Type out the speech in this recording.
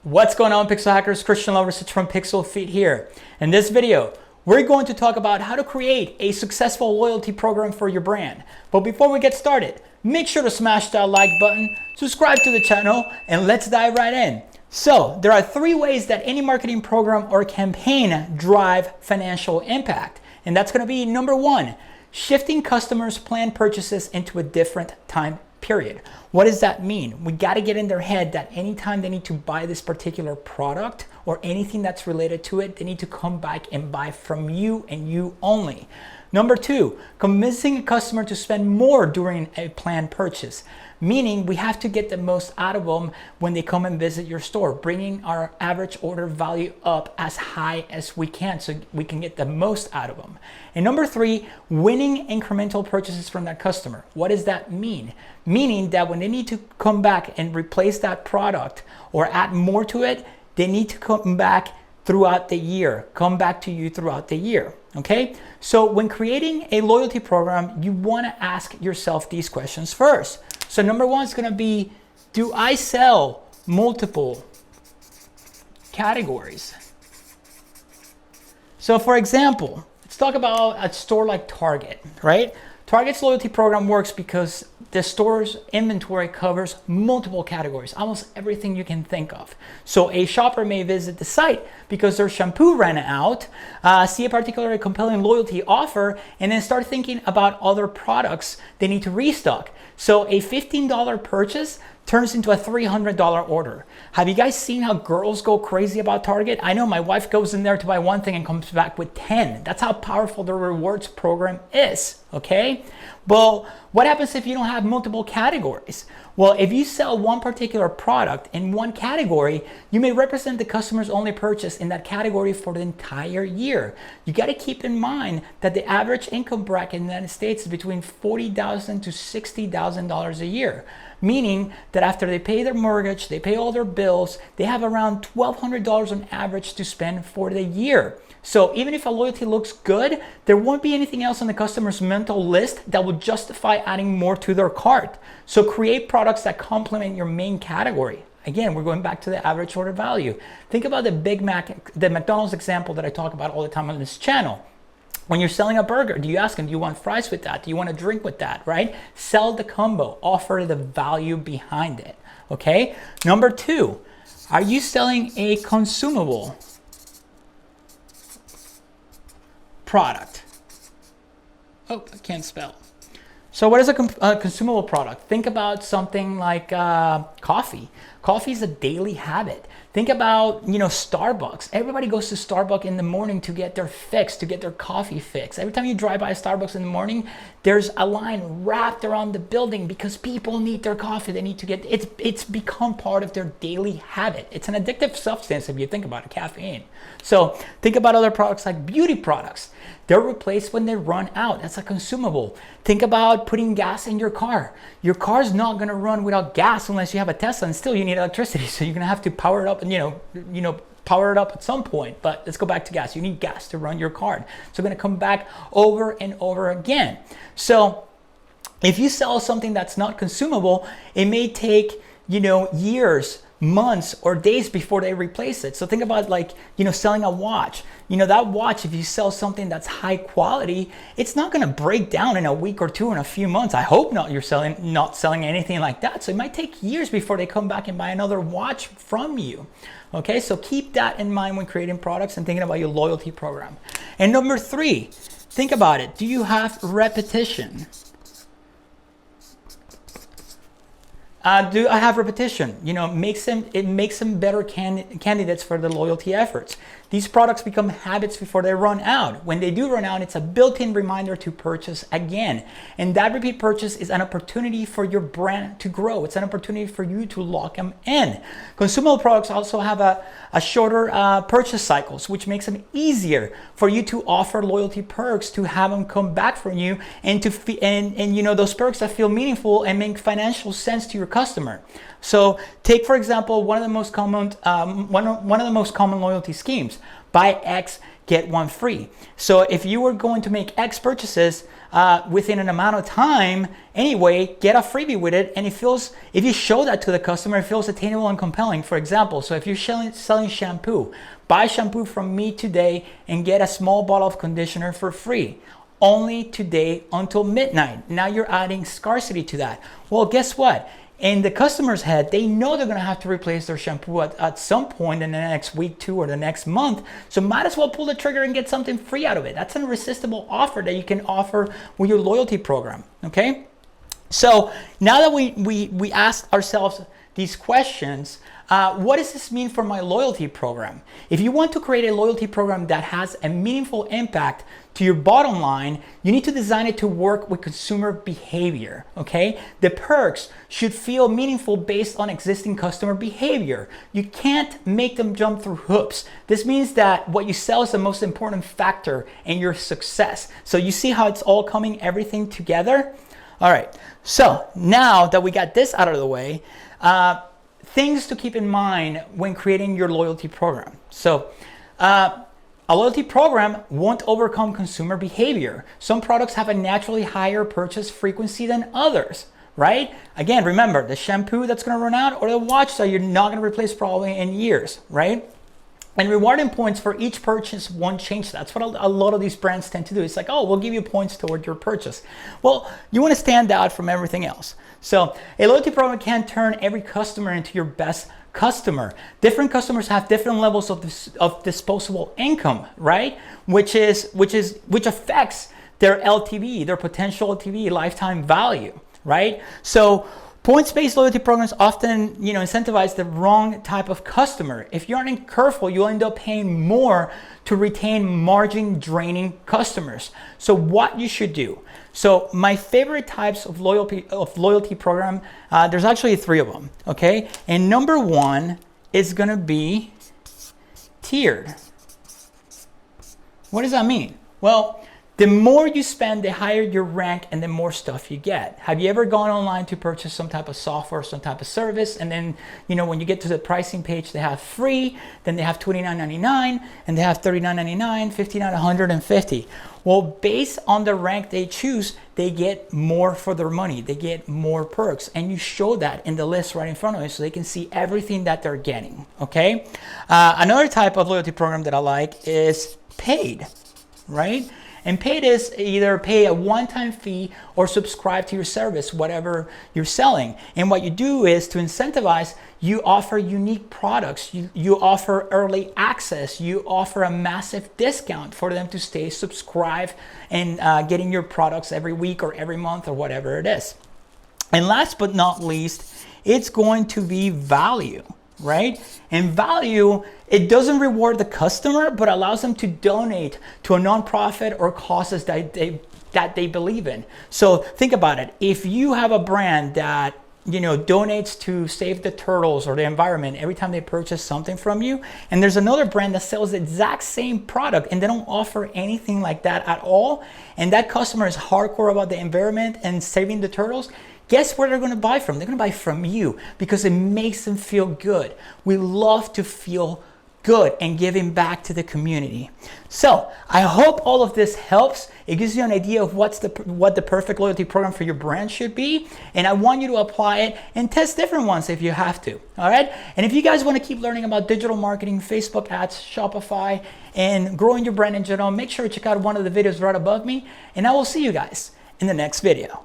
What's going on, Pixel Hackers? Christian Lovrecich from PixlFeed here. In this video, we're going to talk about how to create a successful loyalty program for your brand. But before we get started, make sure to smash that like button, subscribe to the channel, and let's dive right in. So there are 3 ways that any marketing program or campaign drive financial impact. And that's going to be number 1, shifting customers' planned purchases into a different time period. What does that mean? We got to get in their head that anytime they need to buy this particular product or anything that's related to it, they need to come back and buy from you and you only. Number 2, convincing a customer to spend more during a planned purchase, meaning we have to get the most out of them when they come and visit your store, bringing our average order value up as high as we can so we can get the most out of them. And number 3, winning incremental purchases from that customer. What does that mean? Meaning that when they need to come back and replace that product or add more to it, they need to come back throughout the year, come back to you throughout the year. Okay, so when creating a loyalty program, you want to ask yourself these questions first. So number 1 is going to be, do I sell multiple categories? So for example, let's talk about a store like Target, right? Target's loyalty program works because the store's inventory covers multiple categories, almost everything you can think of. So a shopper may visit the site because their shampoo ran out, see a particularly compelling loyalty offer, and then start thinking about other products they need to restock. So a $15 purchase turns into a $300 order. Have you guys seen how girls go crazy about Target? I know my wife goes in there to buy one thing and comes back with 10. That's how powerful the rewards program is, okay? Well, what happens if you don't have multiple categories? Well, if you sell one particular product in one category, you may represent the customer's only purchase in that category for the entire year. You got to keep in mind that the average income bracket in the United States is between $40,000 to $60,000 a year. Meaning that after they pay their mortgage, they pay all their bills, they have around $1,200 on average to spend for the year. So even if a loyalty looks good, there won't be anything else on the customer's mental list that would justify adding more to their cart. So create products that complement your main category. Again, we're going back to the average order value. Think about the McDonald's example that I talk about all the time on this channel. When you're selling a burger, do you ask them, do you want fries with that? Do you want a drink with that, right? Sell the combo, offer the value behind it, okay? Number 2, are you selling a consumable product? Oh, I can't spell. So what is a consumable product? Think about something like coffee. Coffee is a daily habit. Think about, Starbucks. Everybody goes to Starbucks in the morning to get their fix, to get their coffee fix. Every time you drive by Starbucks in the morning, there's a line wrapped around the building because people need their coffee. They need to get it's become part of their daily habit. It's an addictive substance if you think about it, caffeine. So think about other products like beauty products. They're replaced when they run out. That's a consumable. Think about putting gas in your car. Your car's not going to run without gas unless you have a Tesla, and still you need electricity. So you're going to have to power it up and, power it up at some point. But let's go back to gas. You need gas to run your car. So we're going to come back over and over again. So if you sell something that's not consumable, it may take, years, months, or days before they replace it. So think about selling a watch. That watch, if you sell something that's high quality, it's not going to break down in a week or two, in a few months. I hope not. You're not selling anything like that. So it might take years before they come back and buy another watch from you. Okay, so keep that in mind when creating products and thinking about your loyalty program. And number 3, think about it. Do you have repetition? Do I have repetition? It makes them better candidates for the loyalty efforts. These products become habits before they run out. When they do run out, it's a built-in reminder to purchase again. And that repeat purchase is an opportunity for your brand to grow. It's an opportunity for you to lock them in. Consumable products also have a shorter purchase cycles, which makes them easier for you to offer loyalty perks to have them come back from you and those perks that feel meaningful and make financial sense to your customer. So take, for example, one of the most common loyalty schemes. Buy X, get one free. So if you were going to make X purchases within an amount of time anyway, get a freebie with it. And if you show that to the customer, it feels attainable and compelling. For example, so if you're selling shampoo, buy shampoo from me today and get a small bottle of conditioner for free. Only today until midnight. Now you're adding scarcity to that. Well, guess what? In the customer's head, they know they're gonna have to replace their shampoo at some point in the next week, 2, or the next month. So might as well pull the trigger and get something free out of it. That's an irresistible offer that you can offer with your loyalty program, okay? So now that we asked ourselves these questions, what does this mean for my loyalty program? If you want to create a loyalty program that has a meaningful impact to your bottom line, you need to design it to work with consumer behavior, okay? The perks should feel meaningful based on existing customer behavior. You can't make them jump through hoops. This means that what you sell is the most important factor in your success. So you see how it's all coming, everything together? All right, so now that we got this out of the way, things to keep in mind when creating your loyalty program. So a loyalty program won't overcome consumer behavior. Some products have a naturally higher purchase frequency than others, right? Again, remember the shampoo that's gonna run out or the watch that you're not gonna replace probably in years, right? And rewarding points for each purchase won't change. That's what a lot of these brands tend to do. It's like, oh, we'll give you points toward your purchase. Well, you want to stand out from everything else. So a loyalty program can't turn every customer into your best customer. Different customers have different levels of disposable income, right? Which affects their LTV, their potential LTV, lifetime value, right? So points-based loyalty programs often, incentivize the wrong type of customer. If you aren't careful, you'll end up paying more to retain margin-draining customers. So what you should do. So my favorite types of loyalty program, there's actually 3 of them, okay? And number 1 is gonna be tiered. What does that mean? Well, the more you spend, the higher your rank and the more stuff you get. Have you ever gone online to purchase some type of software, some type of service, and then, when you get to the pricing page, they have free, then they have $29.99, and they have $39.99, $59, $150. Well, based on the rank they choose, they get more for their money. They get more perks, and you show that in the list right in front of you so they can see everything that they're getting, okay? Another type of loyalty program that I like is paid, right? And paid is either pay a one-time fee or subscribe to your service, whatever you're selling. And what you do is to incentivize, you offer unique products, you offer early access, you offer a massive discount for them to stay subscribed and getting your products every week or every month or whatever it is. And last but not least, it's going to be value, right? And value, it doesn't reward the customer, but allows them to donate to a nonprofit or causes that they believe in. So think about it. If you have a brand that donates to save the turtles or the environment every time they purchase something from you, and there's another brand that sells the exact same product and they don't offer anything like that at all, and that customer is hardcore about the environment and saving the turtles, guess where they're going to buy from? They're going to buy from you because it makes them feel good. We love to feel good and giving back to the community. So I hope all of this helps. It gives you an idea of what the perfect loyalty program for your brand should be. And I want you to apply it and test different ones if you have to. All right. And if you guys want to keep learning about digital marketing, Facebook ads, Shopify, and growing your brand in general, make sure to check out one of the videos right above me. And I will see you guys in the next video.